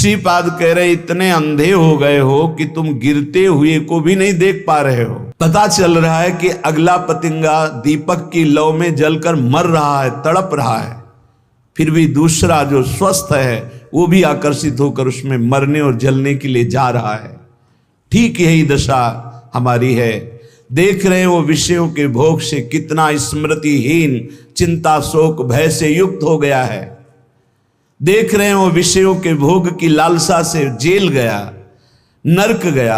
श्रीपाद कह रहे इतने अंधे हो गए हो कि तुम गिरते हुए को भी नहीं देख पा रहे हो। पता चल रहा है कि अगला पतिंगा दीपक की लौ में जलकर मर रहा है, तड़प रहा है, फिर भी दूसरा जो स्वस्थ है वो भी आकर्षित होकर उसमें मरने और जलने के लिए जा रहा है। ठीक यही दशा हमारी है। देख रहे हैं वो विषयों के भोग से कितना स्मृतिहीन, चिंता शोक भय से युक्त हो गया है। देख रहे हैं वो विषयों के भोग की लालसा से जेल गया, नरक गया,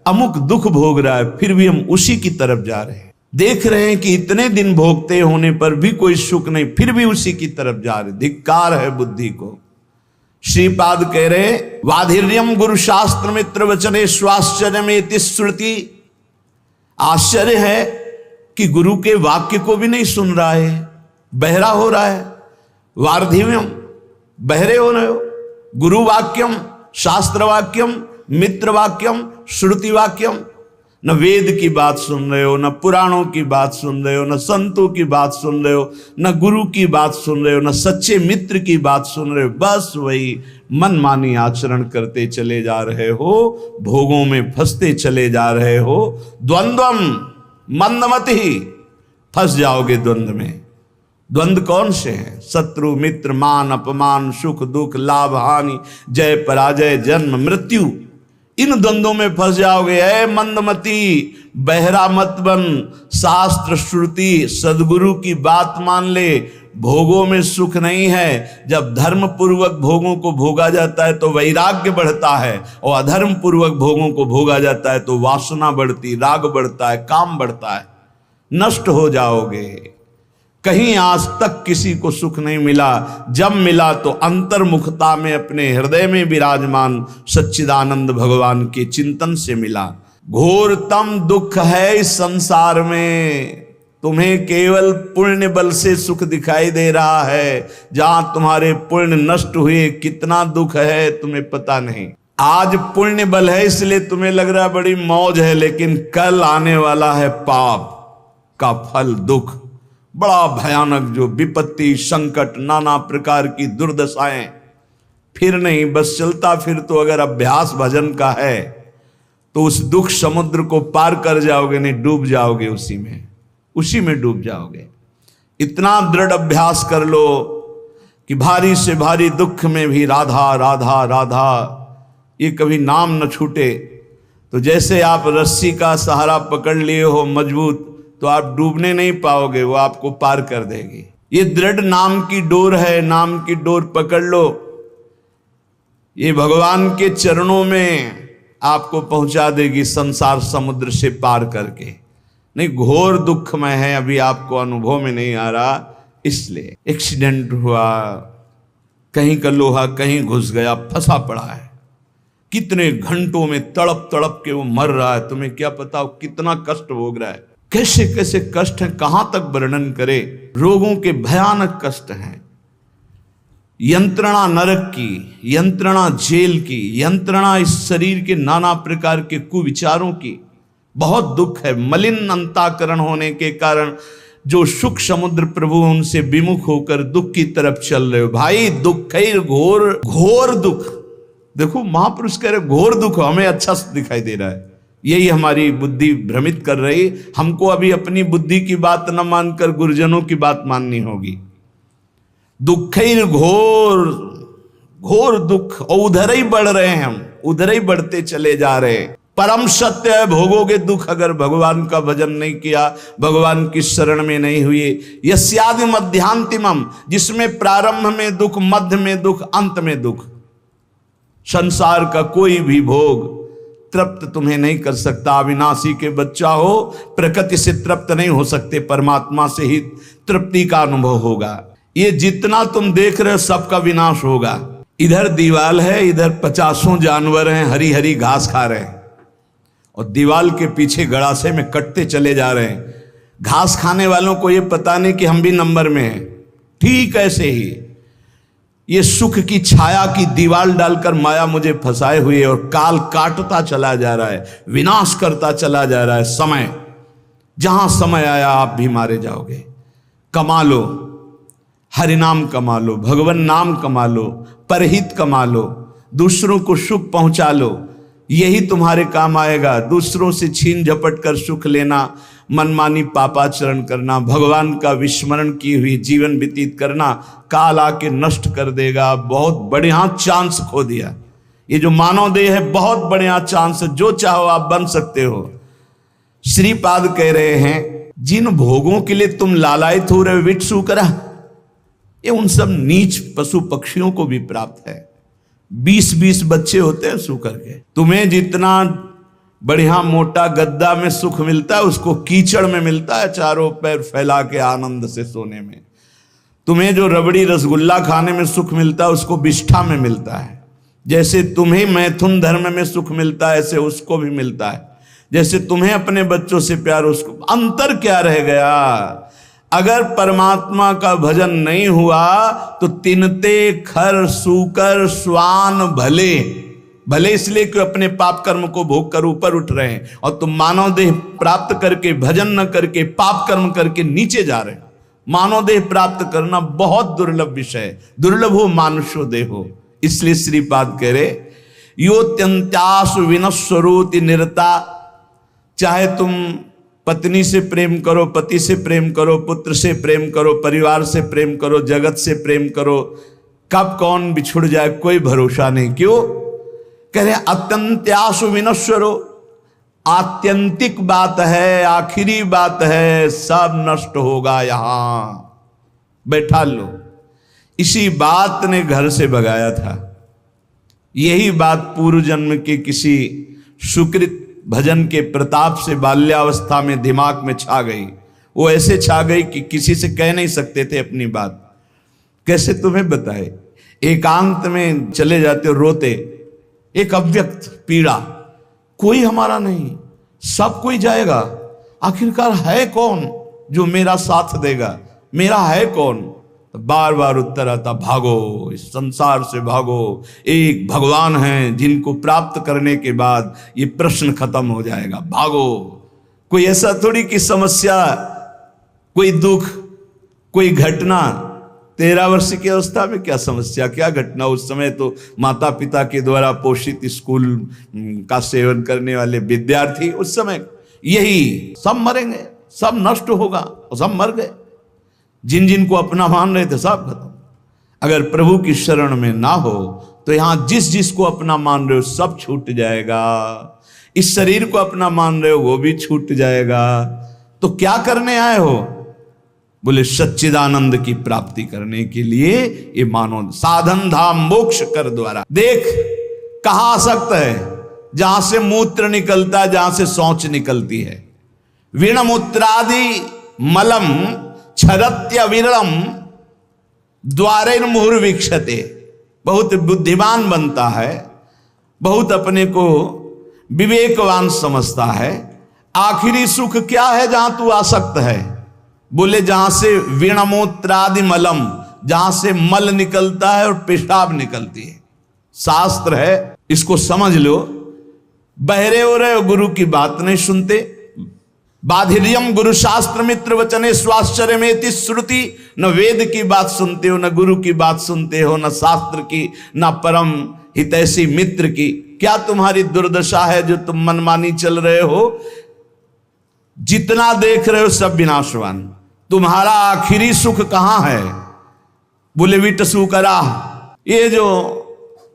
अमुक दुख भोग रहा है, फिर भी हम उसी की तरफ जा रहे हैं। देख रहे हैं कि इतने दिन भोगते होने पर भी कोई सुख नहीं, फिर भी उसी की तरफ जा रहे। धिक्कार है बुद्धि को। श्रीपाद कह रहे वाधिर्यम गुरु शास्त्र मित्र वचने स्वाश्चर्य में श्रुति। आश्चर्य है कि गुरु के वाक्य को भी नहीं सुन रहा है, बहरा हो रहा है। वार्धिव्यम, बहरे हो रहे हो। गुरु वाक्यम, शास्त्र वाक्यम, मित्र वाक्यम, श्रुति वाक्यम। न वेद की बात सुन रहे हो, न पुराणों की बात सुन रहे हो, न संतों की बात सुन रहे हो, न गुरु की बात सुन रहे हो, न सच्चे मित्र की बात सुन रहे हो। बस वही मनमानी आचरण करते चले जा रहे हो, भोगों में फंसते चले जा रहे हो। द्वंद्वम मंदमति, फंस जाओगे द्वंद्व में। द्वंद्व कौन से हैं? शत्रु मित्र, मान अपमान, सुख दुख, लाभ हानि, जय पराजय, जन्म मृत्यु। इन द्वंद्वों में फंस जाओगे। ऐ मंदमती, बहरा मत बन। शास्त्र श्रुति सदगुरु की बात मान ले। भोगों में सुख नहीं है। जब धर्म पूर्वक भोगों को भोगा जाता है तो वैराग्य बढ़ता है, और अधर्म पूर्वक भोगों को भोगा जाता है तो वासना बढ़ती, राग बढ़ता है, काम बढ़ता है। नष्ट हो जाओगे। कहीं आज तक किसी को सुख नहीं मिला। जब मिला तो अंतर्मुखता में अपने हृदय में विराजमान सच्चिदानंद भगवान के चिंतन से मिला। घोरतम दुख है इस संसार में। तुम्हें केवल पुण्य बल से सुख दिखाई दे रहा है। जहां तुम्हारे पुण्य नष्ट हुए कितना दुख है तुम्हें पता नहीं। आज पुण्य बल है इसलिए तुम्हें लग रहा है बड़ी मौज है, लेकिन कल आने वाला है पाप का फल, दुख बड़ा भयानक, जो विपत्ति, संकट, नाना प्रकार की दुर्दशाएं। फिर नहीं, बस चलता फिर तो अगर अभ्यास भजन का है तो उस दुख समुद्र को पार कर जाओगे, नहीं डूब जाओगे उसी में डूब जाओगे। इतना दृढ़ अभ्यास कर लो कि भारी से भारी दुख में भी राधा राधा राधा ये कभी नाम न छूटे। तो जैसे आप रस्सी का सहारा पकड़ लिए हो मजबूत, तो आप डूबने नहीं पाओगे, वो आपको पार कर देगी। ये दृढ़ नाम की डोर है, नाम की डोर पकड़ लो। ये भगवान के चरणों में आपको पहुंचा देगी संसार समुद्र से पार करके। नहीं, घोर दुख में है, अभी आपको अनुभव में नहीं आ रहा। इसलिए एक्सीडेंट हुआ, कहीं का लोहा कहीं घुस गया, फंसा पड़ा है, कितने घंटों में तड़प तड़प के वो मर रहा है। तुम्हें क्या पता कितना कष्ट भोग रहा है, कैसे कैसे कष्ट हैं, कहां तक वर्णन करे। रोगों के भयानक कष्ट हैं, यंत्रणा नरक की, यंत्रणा जेल की, यंत्रणा इस शरीर के नाना प्रकार के कुविचारों की। बहुत दुख है। मलिन अंताकरण होने के कारण जो सुख समुद्र प्रभु उनसे विमुख होकर दुख की तरफ चल रहे हो। भाई दुख है, घोर घोर दुख। देखो महापुरुष कह रहे घोर दुख, हमें अच्छा दिखाई दे रहा है। यही हमारी बुद्धि भ्रमित कर रही। हमको अभी अपनी बुद्धि की बात न मानकर गुरुजनों की बात माननी होगी। दुखैर घोर घोर दुख, और उधर ही बढ़ रहे हैं हम, उधर ही बढ़ते चले जा रहे हैं। परम सत्य है, भोगोगे दुख अगर भगवान का भजन नहीं किया, भगवान की शरण में नहीं हुए। यस्यादि मध्यांतिमम, जिसमें प्रारंभ में दुख, मध्य में दुख, अंत में दुख। संसार का कोई भी भोग तृप्त तुम्हें नहीं कर सकता। अविनाशी के बच्चा हो, प्रकृति से तृप्त नहीं हो सकते, परमात्मा से ही तृप्ति का अनुभव होगा। ये जितना तुम देख रहे हो सबका विनाश होगा। इधर दीवाल है, इधर 50 जानवर हैं, हरी हरी घास खा रहे हैं, और दीवाल के पीछे गड़ासे में कटते चले जा रहे हैं। घास खाने वालों को ये पता नहीं कि हम भी नंबर में हैं। ठीक ऐसे ही ये सुख की छाया की दीवाल डालकर माया मुझे फंसाए हुए, और काल काटता चला जा रहा है, विनाश करता चला जा रहा है। समय, जहां समय आया आप भी मारे जाओगे। कमा लो, हरिनाम कमा लो, भगवान नाम कमा लो, परहित कमा लो, दूसरों को सुख पहुंचा लो, यही तुम्हारे काम आएगा। दूसरों से छीन झपट कर सुख लेना, मनमानी पापाचरण करना, भगवान का विस्मरण की हुई जीवन व्यतीत करना काल आके नष्ट कर देगा। बहुत बढ़िया चांस खो दिया। ये जो मानव देह है बहुत बढ़िया चांस है, जो चाहो आप बन सकते हो। श्रीपाद कह रहे हैं जिन भोगों के लिए तुम लालायित हो रहे हो विट सूकरा, ये उन सब नीच पशु पक्षियों को भी प्राप्त है। 20-20 बच्चे होते हैं सूकर के। तुम्हें जितना बढ़िया मोटा गद्दा में सुख मिलता है उसको कीचड़ में मिलता है, चारों पैर फैला के आनंद से सोने में। तुम्हें जो रबड़ी रसगुल्ला खाने में सुख मिलता है उसको विष्ठा में मिलता है। जैसे तुम्हें मैथुन धर्म में सुख मिलता है ऐसे उसको भी मिलता है। जैसे तुम्हें अपने बच्चों से प्यार, उसको अंतर क्या रह गया? अगर परमात्मा का भजन नहीं हुआ तो तिनते खर सूकर स्वान भले भले इसलिए कि अपने पाप कर्म को भोग कर ऊपर उठ रहे हैं, और तुम मानव देह प्राप्त करके भजन न करके पाप कर्म करके नीचे जा रहे हो। मानव देह प्राप्त करना बहुत दुर्लभ विषय है। दुर्लभ हो मानुष्यो देहो। इसलिए श्रीपाद कह रहे योत्यंत्यासु विनस्वरोति निरता, चाहे तुम पत्नी से प्रेम करो, पति से प्रेम करो, पुत्र से प्रेम करो, परिवार से प्रेम करो, जगत से प्रेम करो, कब कौन बिछुड़ जाए कोई भरोसा नहीं। क्यों कह रहे अत्यंत्यासु विनश्वरो, आत्यंतिक बात है, आखिरी बात है, सब नष्ट होगा। यहां बैठा लो। इसी बात ने घर से भगाया था। यही बात पूर्व जन्म के किसी सुकृत भजन के प्रताप से बाल्यावस्था में दिमाग में छा गई। वो ऐसे छा गई कि किसी से कह नहीं सकते थे अपनी बात। कैसे तुम्हें बताए, एकांत में चले जाते हो रोते, एक अव्यक्त पीड़ा, कोई हमारा नहीं, सब कोई जाएगा, आखिरकार है कौन जो मेरा साथ देगा, मेरा है कौन? तो बार बार उत्तर आता भागो, इस संसार से भागो। एक भगवान हैं जिनको प्राप्त करने के बाद ये प्रश्न खत्म हो जाएगा। भागो। कोई ऐसा थोड़ी कि समस्या, कोई दुख, कोई घटना, 13 वर्ष की अवस्था में क्या समस्या, क्या घटना? उस समय तो माता पिता के द्वारा पोषित स्कूल का सेवन करने वाले विद्यार्थी, उस समय यही सब मरेंगे, सब नष्ट होगा, और सब मर गए। जिन जिन को अपना मान रहे थे सब खत्म। अगर प्रभु की शरण में ना हो तो यहां जिस जिस को अपना मान रहे हो सब छूट जाएगा। इस शरीर को अपना मान रहे हो वो भी छूट जाएगा। तो क्या करने आए हो? बोले सच्चिदानंद की प्राप्ति करने के लिए ये मानो साधन धाम मोक्ष कर द्वारा। देख कहां आसक्त है, जहां से मूत्र निकलता है, जहां से शौच निकलती है। वीण मूत्रादि मलम छरत्य विरलम द्वारेन मुहुर्वीक्षते। बहुत बुद्धिमान बनता है, बहुत अपने को विवेकवान समझता है। आखिरी सुख क्या है जहां तू आसक्त है? बोले जहां से वीणमूत्रादि मलम, जहां से मल निकलता है और पेशाब निकलती है। शास्त्र है, इसको समझ लो। बहरे हो रहे हो, गुरु की बात नहीं सुनते। बाधिर्यम गुरु शास्त्र मित्र वचने स्वाश्चर्य में श्रुति। न वेद की बात सुनते हो, न गुरु की बात सुनते हो, न शास्त्र की, न परम हितैषी मित्र की। क्या तुम्हारी दुर्दशा है जो तुम मनमानी चल रहे हो? जितना देख रहे हो सब विनाशवान। तुम्हारा आखिरी सुख कहां है? बोले विट सुकरा। ये जो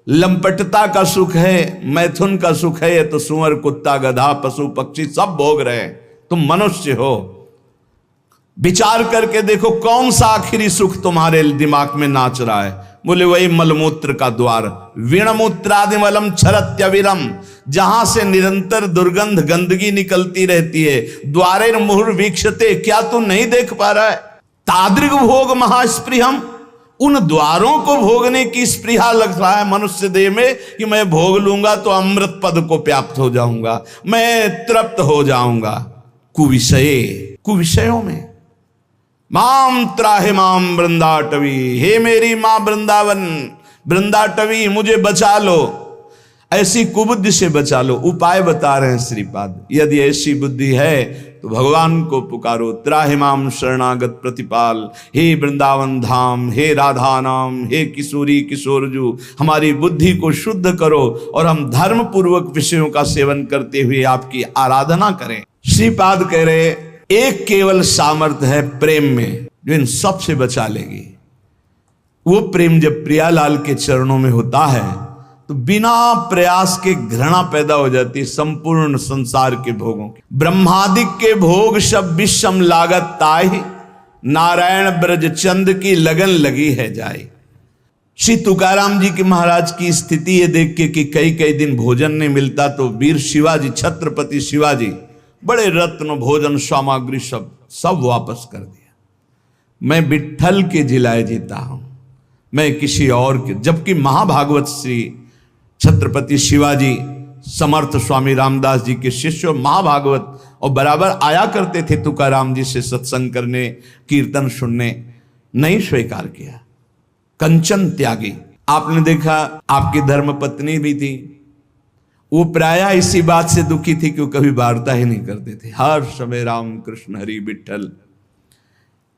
लंपटता का सुख है, मैथुन का सुख है, ये तो सुअर कुत्ता गधा पशु पक्षी सब भोग रहे हैं। तुम मनुष्य हो। विचार करके देखो कौन सा आखिरी सुख तुम्हारे दिमाग में नाच रहा है। बोले वही मलमूत्र का द्वार। वीणमूत्रादि मलम छरत्यविरम, जहां से निरंतर दुर्गंध गंदगी निकलती रहती है। द्वारे मुहुर्वीक्षते, क्या तू नहीं देख पा रहा है? तादृग भोग महास्पृहम, उन द्वारों को भोगने की स्पृहा लग रहा है मनुष्य देह में कि मैं भोग लूंगा तो अमृत पद को प्राप्त हो जाऊंगा, मैं तृप्त हो जाऊंगा। कुविषयों में माम त्राहे माम वृंदाटवी, हे मेरी मां वृंदावन, वृंदाटवी मुझे बचा लो। ऐसी कुबुद्धि से बचा लो। उपाय बता रहे हैं श्रीपाद, यदि ऐसी बुद्धि है तो भगवान को पुकारो। त्राहिमाम शरणागत प्रतिपाल, हे वृंदावन धाम, हे राधा नाम, हे किशोरी किशोरजू, हमारी बुद्धि को शुद्ध करो और हम धर्म पूर्वक विषयों का सेवन करते हुए आपकी आराधना करें। श्रीपाद कह रहे एक केवल सामर्थ्य है प्रेम में जो इन सब से बचा लेगी। वो प्रेम जब प्रियालाल के चरणों में होता है तो बिना प्रयास के घृणा पैदा हो जाती है संपूर्ण संसार के भोगों की। ब्रह्मादिक के भोग सब विषम लागत ताहि, नारायण ब्रज चंद की लगन लगी है जाए। श्री तुकाराम जी के महाराज की स्थिति ये देख के कि कई कई दिन भोजन नहीं मिलता तो वीर शिवाजी, छत्रपति शिवाजी बड़े रत्न भोजन सामग्री सब वापस कर दिया। मैं विट्ठल के जिलाए जीता हूं, मैं किसी और के। जबकि महाभागवत श्री छत्रपति शिवाजी समर्थ स्वामी रामदास जी के शिष्य महाभागवत और बराबर आया करते थे तुकाराम जी से सत्संग करने, कीर्तन सुनने, नहीं स्वीकार किया। कंचन त्यागी। आपने देखा आपकी धर्म पत्नी भी थी, वो प्रायः इसी बात से दुखी थी कि वो कभी वार्ता ही नहीं करते थे, हर समय राम कृष्ण हरि विठ्ठल।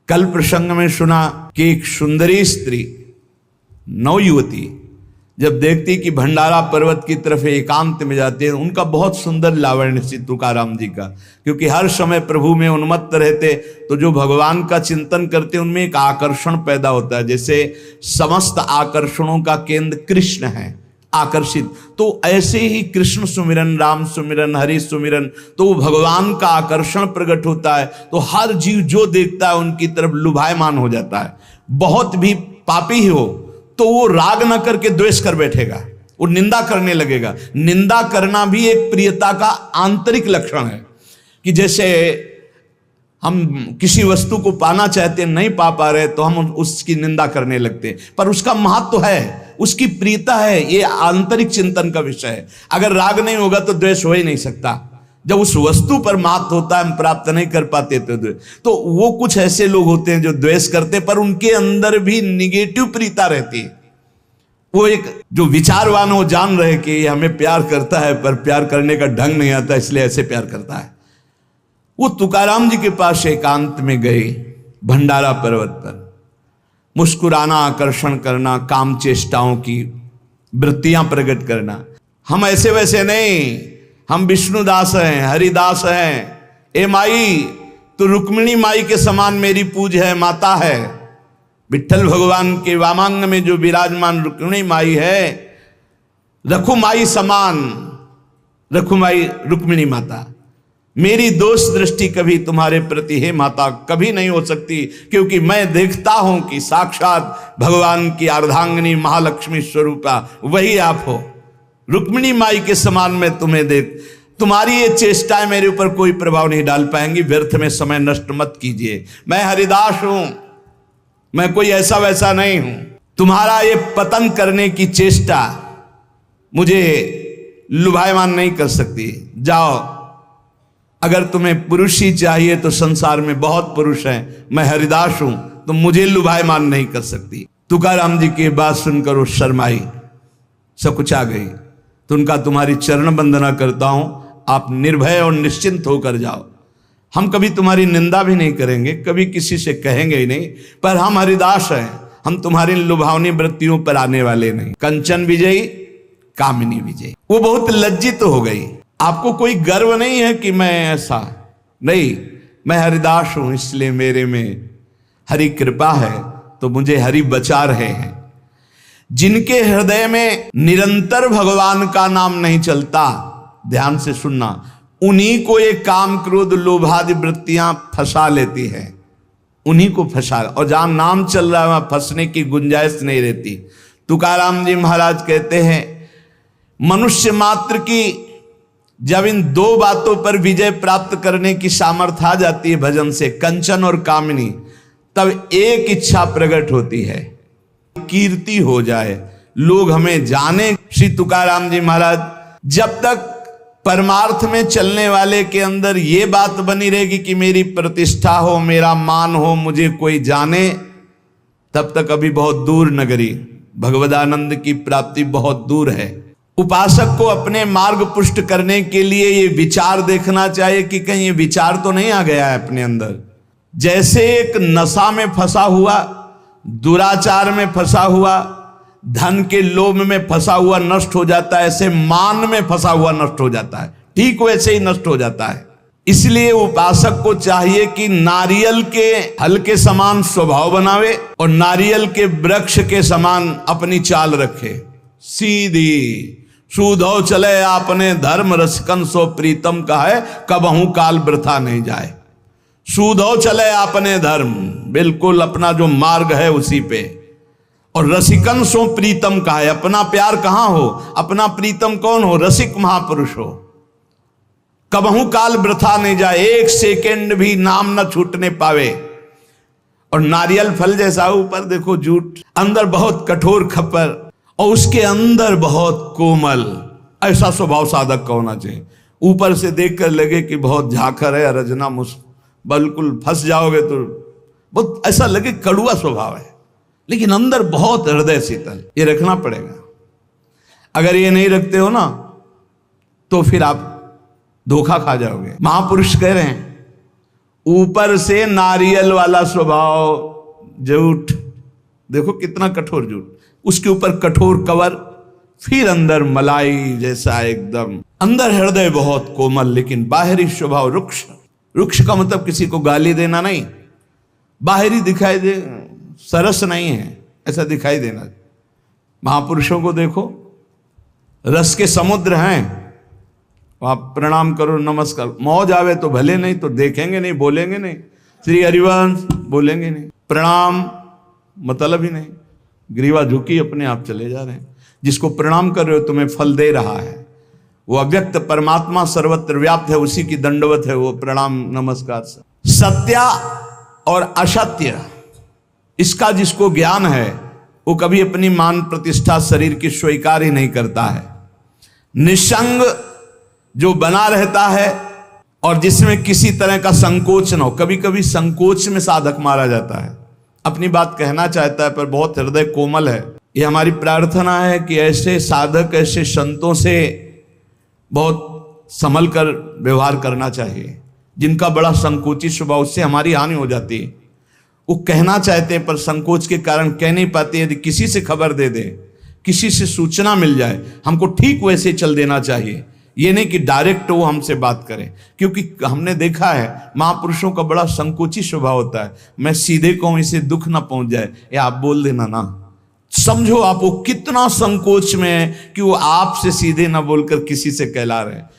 कल प्रसंग में सुना कि एक सुंदरी स्त्री नवयुवती जब देखती कि भंडारा पर्वत की तरफ एकांत में जाते हैं, उनका बहुत सुंदर लावण्य श्री तुकाराम जी का, क्योंकि हर समय प्रभु में उन्मत्त रहते तो जो भगवान का चिंतन करते उनमें एक आकर्षण पैदा होता है। जैसे समस्त आकर्षणों का केंद्र कृष्ण है, आकर्षित, तो ऐसे ही कृष्ण सुमिरन, राम सुमिरन, हरि सुमिरन, तो वो भगवान का आकर्षण प्रकट होता है। तो हर जीव जो देखता है उनकी तरफ लुभायमान हो जाता है। बहुत भी पापी ही हो तो वो राग न करके द्वेष कर बैठेगा, वो निंदा करने लगेगा। निंदा करना भी एक प्रियता का आंतरिक लक्षण है कि जैसे हम किसी वस्तु को पाना चाहते हैं, नहीं पा पा रहे तो हम उसकी निंदा करने लगते हैं, पर उसका महत्व है, उसकी प्रियता है, ये आंतरिक चिंतन का विषय है। अगर राग नहीं होगा तो द्वेष हो ही नहीं सकता। जब उस वस्तु पर महत्व होता है, हम प्राप्त नहीं कर पाते तो वो कुछ ऐसे लोग होते हैं जो द्वेष करते पर उनके अंदर भी निगेटिव प्रियता रहती है। वो एक जो विचारवान हो जान रहे कि हमें प्यार करता है पर प्यार करने का ढंग नहीं आता, इसलिए ऐसे प्यार करता है। वो तुकाराम जी के पास एकांत में गए, भंडारा पर्वत पर, मुस्कुराना, आकर्षण करना, काम चेष्टाओं की वृत्तियां प्रकट करना। हम ऐसे वैसे नहीं, हम विष्णुदास हैं, हरिदास हैं। ए माई, तू रुक्मिणी माई के समान मेरी पूज है, माता है। विठ्ठल भगवान के वामांग में जो विराजमान रुक्मिणी माई है, रखुमाई समान, रखुमाई रुक्मिणी माता। मेरी दोष दृष्टि कभी तुम्हारे प्रति है माता कभी नहीं हो सकती, क्योंकि मैं देखता हूं कि साक्षात भगवान की अर्धांगिनी महालक्ष्मी स्वरूपा वही आप हो। रुक्मिणी माई के समान मैं तुम्हें देख, तुम्हारी ये चेष्टाएं मेरे ऊपर कोई प्रभाव नहीं डाल पाएंगी। व्यर्थ में समय नष्ट मत कीजिए। मैं हरिदास हूं, मैं कोई ऐसा वैसा नहीं हूं। तुम्हारा ये पतन करने की चेष्टा मुझे लुभायमान नहीं कर सकती। जाओ, अगर तुम्हें पुरुष ही चाहिए तो संसार में बहुत पुरुष हैं, मैं हरिदास हूं तो मुझे लुभायमान नहीं कर सकती। तुकाराम जी की बात सुनकर वो शर्माई, सकुचा गई। तो उनका तुम्हारी चरण वंदना करता हूं, आप निर्भय और निश्चिंत होकर जाओ। हम कभी तुम्हारी निंदा भी नहीं करेंगे, कभी किसी से कहेंगे ही नहीं, पर हम हरिदास हैं, हम तुम्हारी लुभावनी वृत्तियों पर आने वाले नहीं। कंचन विजयी, कामिनी विजयी। वो बहुत लज्जित हो गई। आपको कोई गर्व नहीं है कि मैं ऐसा नहीं, मैं हरिदास हूं, इसलिए मेरे में हरि कृपा है, तो मुझे हरि बचा रहे हैं। जिनके हृदय में निरंतर भगवान का नाम नहीं चलता, ध्यान से सुनना, उन्हीं को ये काम क्रोध लोभादि वृत्तियां फंसा लेती है, उन्हीं को फंसा। और जहां नाम चल रहा है वहां फंसने की गुंजाइश नहीं रहती। तुकाराम जी महाराज कहते हैं, मनुष्य मात्र की जब इन दो बातों पर विजय प्राप्त करने की सामर्थ्य आ जाती है भजन से, कंचन और कामिनी, तब एक इच्छा प्रकट होती है, कीर्ति हो जाए, लोग हमें जाने। श्री तुकाराम जी महाराज, जब तक परमार्थ में चलने वाले के अंदर ये बात बनी रहेगी कि मेरी प्रतिष्ठा हो, मेरा मान हो, मुझे कोई जाने, तब तक अभी बहुत दूर नगरी, भगवदानंद की प्राप्ति बहुत दूर है। उपासक को अपने मार्ग पुष्ट करने के लिए ये विचार देखना चाहिए कि कहीं ये विचार तो नहीं आ गया है अपने अंदर। जैसे एक नशा में फंसा हुआ, दुराचार में फंसा हुआ, धन के लोभ में फंसा हुआ नष्ट हो जाता है, ऐसे मान में फंसा हुआ नष्ट हो जाता है, ठीक वैसे ही नष्ट हो जाता है। इसलिए उपासक को चाहिए कि नारियल के फल के समान स्वभाव बनावे और नारियल के वृक्ष के समान अपनी चाल रखे, सीधी सूधो चले आपने धर्म रसिकन सो प्रीतम का है, कबहू काल वृथा नहीं जाए। सूधो चले आपने धर्म, बिल्कुल अपना जो मार्ग है उसी पे, और रसिकन सो प्रीतम का है, अपना प्यार कहां हो, अपना प्रीतम कौन हो, रसिक महापुरुष हो। कबहू काल वृथा नहीं जाए, एक सेकेंड भी नाम न छूटने पावे। और नारियल फल जैसा ऊपर देखो जूट, अंदर बहुत कठोर खप्पर और उसके अंदर बहुत कोमल, ऐसा स्वभाव साधक का होना चाहिए। ऊपर से देखकर लगे कि बहुत झाखर है, रजना बिल्कुल फंस जाओगे तो बहुत ऐसा लगे कड़ुआ स्वभाव है, लेकिन अंदर बहुत हृदय शीतल। ये रखना पड़ेगा। अगर ये नहीं रखते हो ना तो फिर आप धोखा खा जाओगे। महापुरुष कह रहे हैं ऊपर से नारियल वाला स्वभाव, जूट देखो कितना कठोर जूट, उसके ऊपर कठोर कवर, फिर अंदर मलाई जैसा एकदम, अंदर हृदय बहुत कोमल, लेकिन बाहरी स्वभाव रुक्ष। रुक्ष का मतलब किसी को गाली देना नहीं, बाहरी दिखाई दे सरस नहीं है, ऐसा दिखाई देना। महापुरुषों को देखो, रस के समुद्र हैं, आप प्रणाम करो, नमस्कार, मौज आवे तो भले, नहीं तो देखेंगे नहीं, बोलेंगे नहीं, श्री हरिवंश बोलेंगे नहीं, प्रणाम मतलब ही नहीं, ग्रीवा झुकी अपने आप चले जा रहे हैं। जिसको प्रणाम कर रहे हो तुम्हें फल दे रहा है, वो अव्यक्त परमात्मा सर्वत्र व्याप्त है, उसी की दंडवत है वो प्रणाम नमस्कार। सत्य और असत्य इसका जिसको ज्ञान है वो कभी अपनी मान प्रतिष्ठा शरीर की स्वीकार ही नहीं करता है। निसंग जो बना रहता है और जिसमें किसी तरह का संकोच न हो, कभी कभी संकोच में साधक मारा जाता है, अपनी बात कहना चाहता है पर बहुत हृदय कोमल है। ये हमारी प्रार्थना है कि ऐसे साधक, ऐसे संतों से बहुत संभल कर व्यवहार करना चाहिए, जिनका बड़ा संकोची स्वभाव, उससे हमारी हानि हो जाती है। वो कहना चाहते हैं पर संकोच के कारण कह नहीं पाते। यदि किसी से खबर दे दे, किसी से सूचना मिल जाए, हमको ठीक वैसे चल देना चाहिए। ये नहीं कि डायरेक्ट वो हमसे बात करें, क्योंकि हमने देखा है महापुरुषों का बड़ा संकोची स्वभाव होता है। मैं सीधे कहूं इसे दुख ना पहुंच जाए, या आप बोल देना ना, समझो आप वो कितना संकोच में है कि वो आपसे सीधे ना बोलकर किसी से कहला रहे हैं।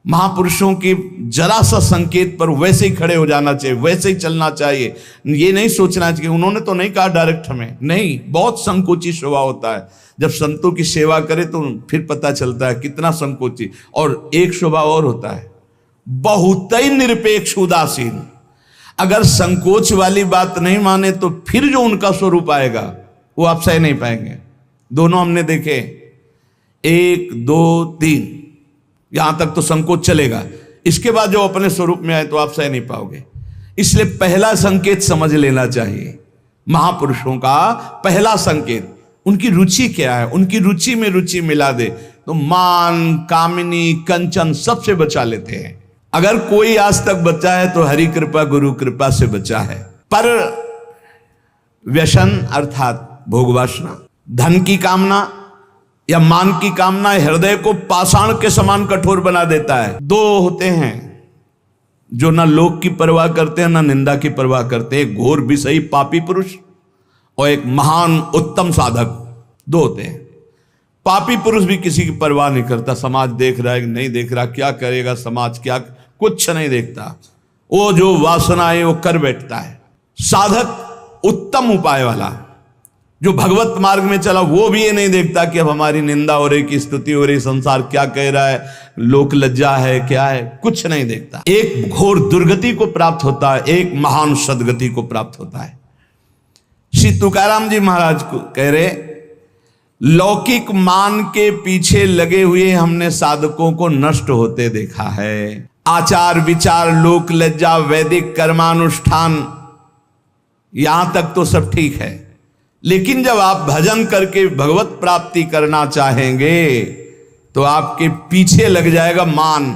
महापुरुषों की जरा सा संकेत पर वैसे ही खड़े हो जाना चाहिए, वैसे ही चलना चाहिए। ये नहीं सोचना चाहिए उन्होंने तो नहीं कहा डायरेक्ट हमें, नहीं, बहुत संकोची स्वभाव होता है। जब संतों की सेवा करे तो फिर पता चलता है कितना संकोची। और एक स्वभाव और होता है, बहुत ही निरपेक्ष उदासीन। अगर संकोच वाली बात नहीं माने तो फिर जो उनका स्वरूप आएगा वो आप सह नहीं पाएंगे। दोनों हमने देखे, 1 2 3, यहां तक तो संकोच चलेगा, इसके बाद जो अपने स्वरूप में आए तो आप सह नहीं पाओगे। इसलिए पहला संकेत समझ लेना चाहिए। महापुरुषों का पहला संकेत, उनकी रुचि क्या है, उनकी रुचि में रुचि मिला दे तो मान, कामिनी, कंचन सबसे बचा लेते हैं। अगर कोई आज तक बचा है तो हरि कृपा, गुरु कृपा से बचा है। पर व्यसन अर्थात भोग वासना, धन की कामना या मान की कामना हृदय को पाषाण के समान कठोर बना देता है। 2 होते हैं जो ना लोक की परवाह करते हैं ना निंदा की परवाह करते हैं, एक घोर विषयी पापी पुरुष और एक महान उत्तम साधक। 2 होते हैं। पापी पुरुष भी किसी की परवाह नहीं करता, समाज देख रहा है कि नहीं देख रहा, क्या करेगा समाज, क्या, कुछ नहीं देखता, वो जो वासना है वो कर बैठता है। साधक उत्तम उपाय वाला जो भगवत मार्ग में चला, वो भी ये नहीं देखता कि अब हमारी निंदा हो रही, की स्तुति हो रही, संसार क्या कह रहा है, लोक लज्जा है, क्या है, कुछ नहीं देखता। एक घोर दुर्गति को प्राप्त होता है, एक महान सदगति को प्राप्त होता है। श्री तुकाराम जी महाराज को कह रहे, लौकिक मान के पीछे लगे हुए हमने साधकों को नष्ट होते देखा है। आचार विचार, लोक लज्जा, वैदिक कर्मानुष्ठान, यहां तक तो सब ठीक है, लेकिन जब आप भजन करके भगवत प्राप्ति करना चाहेंगे तो आपके पीछे लग जाएगा मान।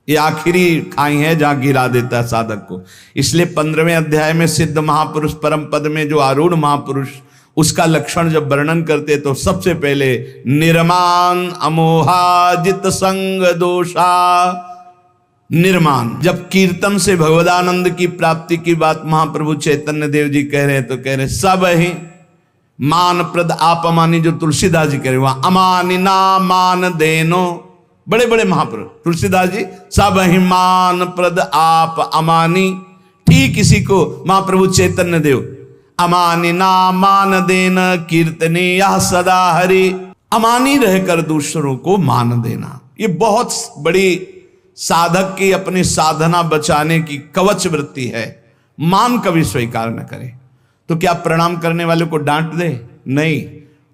ये आखिरी खाई है जहां गिरा देता है साधक को। इसलिए 15वें अध्याय में सिद्ध महापुरुष परम पद में जो आरूढ़ महापुरुष, उसका लक्षण जब वर्णन करते तो सबसे पहले निर्माण अमोहाजित संग दोषा। निर्माण, जब कीर्तन से भगवदानंद की प्राप्ति की बात महाप्रभु चैतन्य देव जी कह रहे हैं तो कह रहे सब ही मान प्रद आप अमानी, जो तुलसीदास जी कह रहे वहां अमानी ना मान देनो, बड़े बड़े महापुरुष तुलसीदास जी, सब ही मान प्रद आप अमानी। ठीक इसी को महाप्रभु चैतन्य देव अमानी ना मान देन कीर्तने यह सदा हरि, अमानी रहकर दूसरों को मान देना। ये बहुत बड़ी साधक की अपनी साधना बचाने की कवच वृत्ति है। मान कभी स्वीकार न करे। तो क्या प्रणाम करने वाले को डांट दे? नहीं,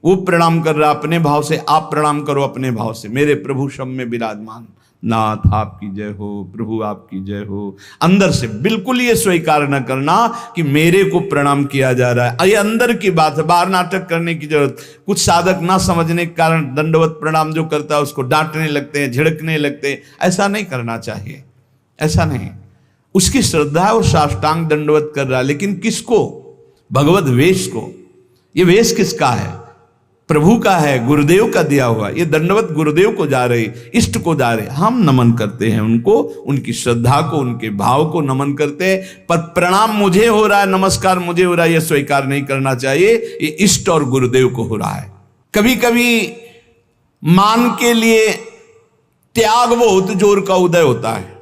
वो प्रणाम कर रहा अपने भाव से, आप प्रणाम करो अपने भाव से। मेरे प्रभु शम में विराजमान नाथ आपकी जय हो, प्रभु आपकी जय हो। अंदर से बिल्कुल ये स्वीकार न करना कि मेरे को प्रणाम किया जा रहा है। ये अंदर की बात है, बाहर नाटक करने की जरूरत। कुछ साधक ना समझने के कारण दंडवत प्रणाम जो करता है उसको डांटने लगते हैं, झिड़कने लगते हैं। ऐसा नहीं करना चाहिए, ऐसा नहीं। उसकी श्रद्धा है, वो साष्टांग दंडवत कर रहा है, लेकिन किसको? भगवत वेश को। ये वेश किसका है? प्रभु का है, गुरुदेव का दिया हुआ। ये दंडवत गुरुदेव को जा रहे, इष्ट को जा रहे। हम नमन करते हैं उनको, उनकी श्रद्धा को, उनके भाव को नमन करते हैं। पर प्रणाम मुझे हो रहा है, नमस्कार मुझे हो रहा है, यह स्वीकार नहीं करना चाहिए। ये इष्ट और गुरुदेव को हो रहा है। कभी कभी मान के लिए त्याग बहुत जोर का उदय होता है।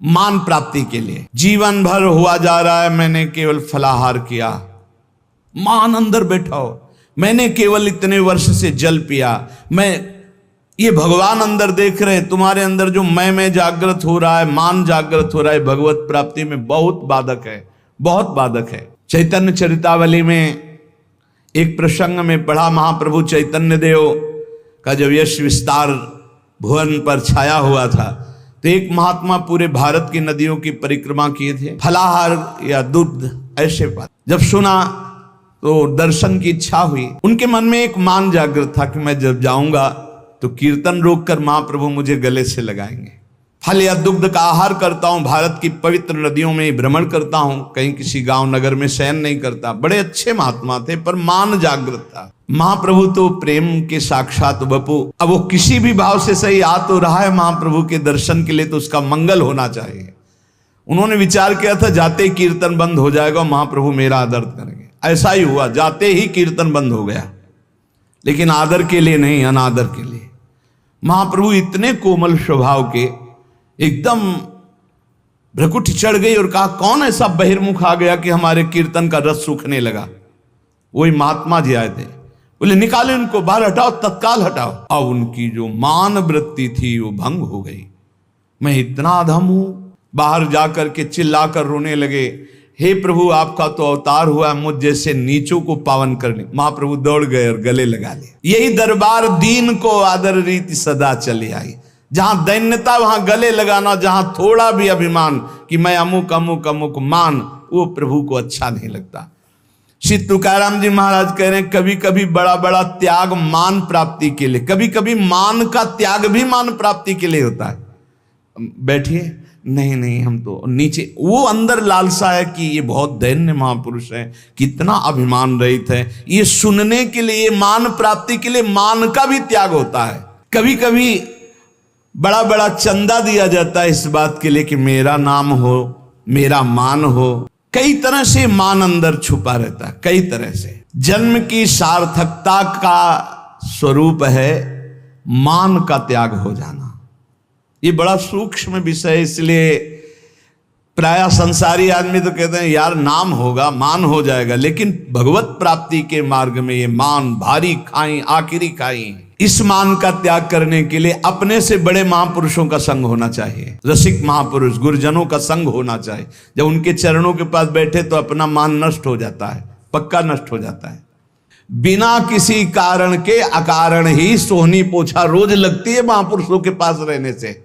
मान प्राप्ति के लिए जीवन भर हुआ जा रहा है, मैंने केवल फलाहार किया, मान अंदर बैठा हो, मैंने केवल इतने वर्ष से जल पिया, मैं, ये भगवान अंदर देख रहे हैं। तुम्हारे अंदर जो मैं जागृत हो रहा है, मान जागृत हो रहा है, भगवत प्राप्ति में बहुत बाधक है, बहुत बाधक है। चैतन्य चरितावली में एक प्रसंग में पढ़ा, महाप्रभु चैतन्य देव का जब यश विस्तार भुवन पर छाया हुआ था तो एक महात्मा पूरे भारत की नदियों की परिक्रमा किए थे, फलाहार या दूध ऐसे पर जब सुना तो दर्शन की इच्छा हुई। उनके मन में एक मान जागृत था कि मैं जब जाऊंगा तो कीर्तन रोककर महाप्रभु मुझे गले से लगाएंगे। फल या दुग्ध का आहार करता हूं, भारत की पवित्र नदियों में भ्रमण करता हूं, कहीं किसी गांव नगर में शयन नहीं करता। बड़े अच्छे महात्मा थे, पर मान जागृत था। महाप्रभु तो प्रेम के साक्षात बपू। अब वो किसी भी भाव से सही आ तो रहा है महाप्रभु के दर्शन के लिए, तो उसका मंगल होना चाहिए। उन्होंने विचार किया था जाते ही कीर्तन बंद हो जाएगा, महाप्रभु मेरा आदर करेंगे। ऐसा ही हुआ, जाते ही कीर्तन बंद हो गया, लेकिन आदर के लिए नहीं, अनादर के लिए। महाप्रभु इतने कोमल स्वभाव के, एकदम भ्रकुटी चढ़ गई और कहा कौन ऐसा बहिर्मुख आ गया कि हमारे कीर्तन का रस सूखने लगा। वही महात्मा जी आए थे, बोले निकाले उनको बाहर, हटाओ, तत्काल हटाओ। अब उनकी जो मान वृत्ति थी वो भंग हो गई। मैं इतना अधम हूं, बाहर जाकर के चिल्लाकर रोने लगे, हे प्रभु आपका तो अवतार हुआ मुझ जैसे नीचों को पावन करने। महाप्रभु दौड़ गए और गले लगा लिए। यही दरबार दीन को आदर रीति सदा चली आई। जहां दैन्यता वहां गले लगाना, जहां थोड़ा भी अभिमान कि मैं अमुक अमुक अमुक मान, वो प्रभु को अच्छा नहीं लगता। श्री तुकाराम जी महाराज कह रहे हैं कभी कभी बड़ा बड़ा त्याग मान प्राप्ति के लिए, कभी कभी मान का त्याग भी मान प्राप्ति के लिए होता है। बैठिए, नहीं नहीं हम तो नीचे, वो अंदर लालसा है कि ये बहुत दैन्य महापुरुष है, कितना अभिमान रहित है। ये सुनने के लिए, मान प्राप्ति के लिए मान का भी त्याग होता है। कभी कभी बड़ा बड़ा चंदा दिया जाता है इस बात के लिए कि मेरा नाम हो, मेरा मान हो। कई तरह से मान अंदर छुपा रहता है, कई तरह से। जन्म की सार्थकता का स्वरूप है मान का त्याग हो जाना। ये बड़ा सूक्ष्म विषय है, इसलिए प्राय संसारी आदमी तो कहते हैं यार नाम होगा, मान हो जाएगा, लेकिन भगवत प्राप्ति के मार्ग में ये मान भारी खाई आखिरी खाई। इस मान का त्याग करने के लिए अपने से बड़े महापुरुषों का संग होना चाहिए, रसिक महापुरुष गुरुजनों का संग होना चाहिए। जब उनके चरणों के पास बैठे तो अपना मान नष्ट हो जाता है, पक्का नष्ट हो जाता है। बिना किसी कारण के अकारण ही सोहनी पोछा रोज लगती है महापुरुषों के पास रहने से।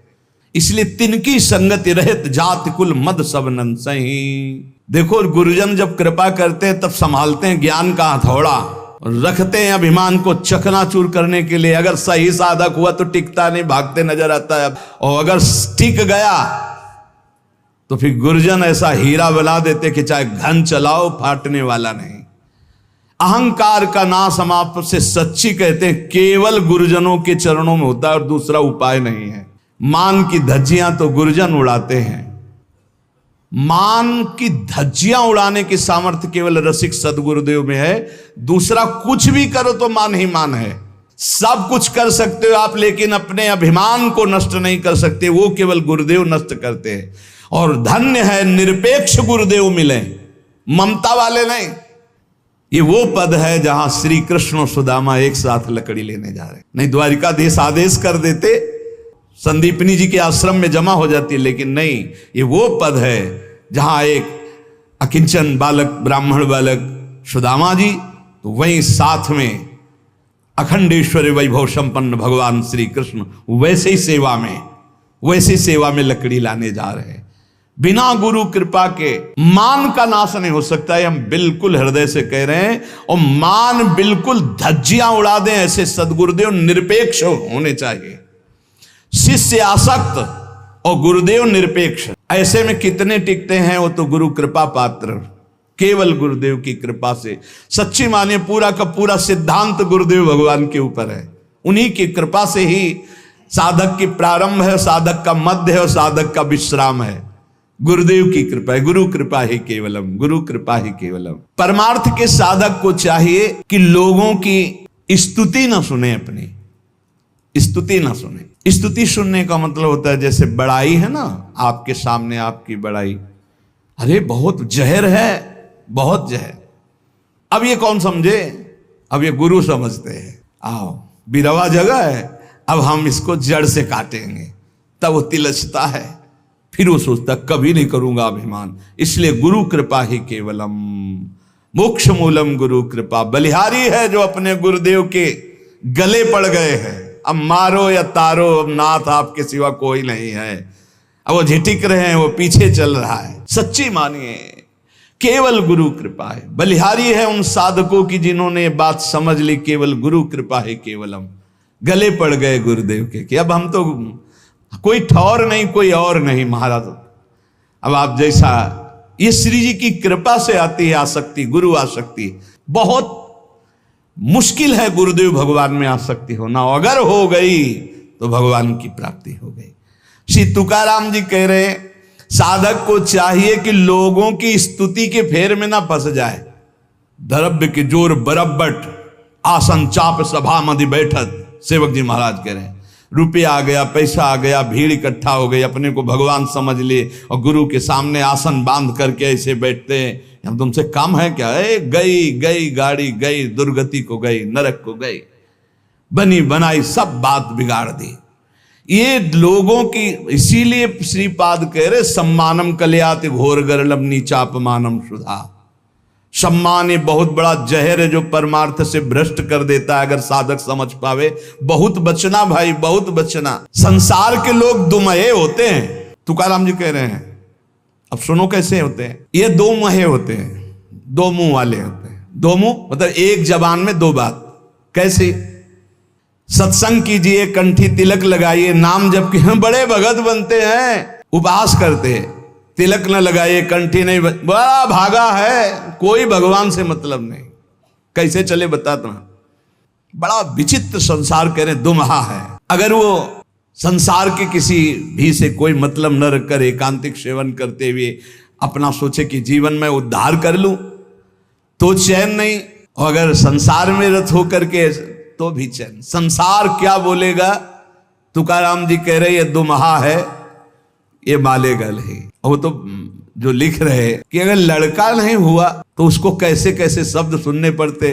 इसलिए तिनकी संगति रहत जाति कुल मद सब नन सही। देखो गुरुजन जब कृपा करते हैं तब संभालते हैं ज्ञान का हथौड़ा, रखते हैं अभिमान को चकनाचूर करने के लिए। अगर सही साधक हुआ तो टिकता नहीं, भागते नजर आता है, और अगर टिक गया तो फिर गुरुजन ऐसा हीरा बना देते कि चाहे घन चलाओ फाटने वाला नहीं। अहंकार का नाश हम आपसे सच्ची कहते हैं केवल गुरुजनों के चरणों में होता है और दूसरा उपाय नहीं है। मान की धज्जियां तो गुरुजन उड़ाते हैं, मान की धज्जियां उड़ाने की सामर्थ्य केवल रसिक सदगुरुदेव में है। दूसरा कुछ भी करो तो मान ही मान है। सब कुछ कर सकते हो आप, लेकिन अपने अभिमान को नष्ट नहीं कर सकते, वो केवल गुरुदेव नष्ट करते हैं। और धन्य है निरपेक्ष गुरुदेव मिले, ममता वाले नहीं। ये वो पद है जहां श्री कृष्ण और सुदामा एक साथ लकड़ी लेने जा रहे हैं। नहीं द्वारिकाधीश आदेश कर देते, संदीपनी जी के आश्रम में जमा हो जाती, लेकिन नहीं, ये वो पद है जहां एक अकिंचन बालक, ब्राह्मण बालक सुदामा जी, तो वहीं साथ में अखंडेश्वर वैभव संपन्न भगवान श्री कृष्ण वैसे ही सेवा में लकड़ी लाने जा रहे हैं। बिना गुरु कृपा के मान का नाश नहीं हो सकता है, हम बिल्कुल हृदय से कह रहे हैं। और मान बिल्कुल धज्जियां उड़ा दें, ऐसे सदगुरुदेव निरपेक्ष होने चाहिए। शिष्य आसक्त और गुरुदेव निरपेक्ष, ऐसे में कितने टिकते हैं? वो तो गुरु कृपा पात्र, केवल गुरुदेव की कृपा से। सच्ची मानिए पूरा का पूरा सिद्धांत गुरुदेव भगवान के ऊपर है। उन्हीं की कृपा से ही साधक की प्रारंभ है, साधक का मध्य है और साधक का विश्राम है। गुरुदेव की कृपा है, गुरु कृपा ही केवलम, गुरु कृपा ही केवलम। परमार्थ के साधक को चाहिए कि लोगों की स्तुति ना सुने, अपनी स्तुति ना सुने। स्तुति सुनने का मतलब होता है जैसे बड़ाई है ना, आपके सामने आपकी बड़ाई, अरे बहुत जहर है, बहुत जहर। अब ये कौन समझे? अब ये गुरु समझते हैं। आओ बिरवा जगह है, अब हम इसको जड़ से काटेंगे, तब वो तिलचता है। फिर वो सोचता कभी नहीं करूंगा अभिमान। इसलिए गुरु कृपा ही केवलम, मोक्ष मूलम गुरु कृपा। बलिहारी है जो अपने गुरुदेव के गले पड़ गए हैं। अब मारो या तारो, अब नाथ आपके सिवा कोई नहीं है। अब वो झिटिक रहे हैं, वो पीछे चल रहा है। सच्ची मानिए केवल गुरु कृपा है। बलिहारी है उन साधकों की जिन्होंने बात समझ ली, केवल गुरु कृपा है केवलम। गले पड़ गए गुरुदेव के कि अब हम तो कोई ठौर नहीं, कोई और नहीं महाराज। अब आप जैसा, ये श्री जी की कृपा से आती है आसक्ति, गुरु आसक्ति। बहुत मुश्किल है गुरुदेव भगवान में आसक्ति होना, अगर हो गई तो भगवान की प्राप्ति हो गई। श्री तुकाराम जी कह रहे हैं साधक को चाहिए कि लोगों की स्तुति के फेर में ना फंस जाए। द्रव्य के जोर बरब्बट आसन चाप सभा मधि बैठत, सेवक जी महाराज कह रहे हैं। रुपया आ गया, पैसा आ गया, भीड़ इकट्ठा हो गई, अपने को भगवान समझ लिए और गुरु के सामने आसन बांध करके ऐसे बैठते हैं। हम तुमसे कम है क्या? गई गई गाड़ी गई, दुर्गति को गई, नरक को गई, बनी बनाई सब बात बिगाड़ दी। ये लोगों की, इसीलिए श्रीपाद कह रहे सम्मानम कल्याति घोर गरलम नीचापमानम सुधा। सम्मान ये बहुत बड़ा जहर है जो परमार्थ से भ्रष्ट कर देता है, अगर साधक समझ पावे। बहुत बचना भाई, बहुत बचना। संसार के लोग दुमहे होते हैं, तुकाराम जी कह रहे हैं। अब सुनो कैसे होते हैं ये। दो मुहे होते हैं, दो मुंह वाले होते हैं। दो मुंह मतलब एक जबान में दो बात। कैसे? सत्संग कीजिए, कंठी तिलक लगाइए, नाम जप के बड़े भगत बनते हैं, उपवास करते हैं, तिलक न लगाइए, कंठी नहीं, बड़ा भागा है, कोई भगवान से मतलब नहीं। कैसे चले बताता हूं। बड़ा विचित्र संसार कह रहे दुमहा है। अगर वो संसार के किसी भी से कोई मतलब न रखकर एकांतिक सेवन करते हुए अपना सोचे कि जीवन में उद्धार कर लूं तो चैन नहीं, और अगर संसार में रत होकर के तो भी चैन। संसार क्या बोलेगा? तुकाराम जी कह रहे ये दुमहा है, ये मालेगा नहीं। वो तो जो लिख रहे कि अगर लड़का नहीं हुआ तो उसको कैसे कैसे शब्द सुनने पड़ते,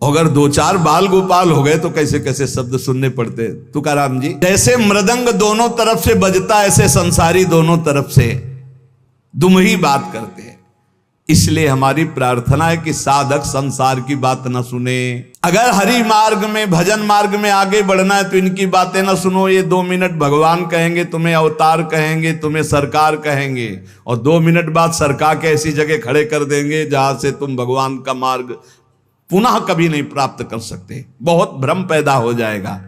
अगर दो चार बाल गोपाल हो गए तो कैसे कैसे शब्द सुनने पड़ते। तुकाराम जी जैसे मृदंग दोनों तरफ से बजता, ऐसे संसारी दोनों तरफ से दुमही बात करते हैं। इसलिए हमारी प्रार्थना है कि साधक संसार की बात न सुने। अगर हरि मार्ग में, भजन मार्ग में आगे बढ़ना है तो इनकी बातें न सुनो। ये 2 मिनट भगवान कहेंगे, तुम्हें अवतार कहेंगे, तुम्हें सरकार कहेंगे, और 2 मिनट बाद सरकार के ऐसी जगह खड़े कर देंगे जहां से तुम भगवान का मार्ग पुनः कभी नहीं प्राप्त कर सकते। बहुत भ्रम पैदा हो जाएगा।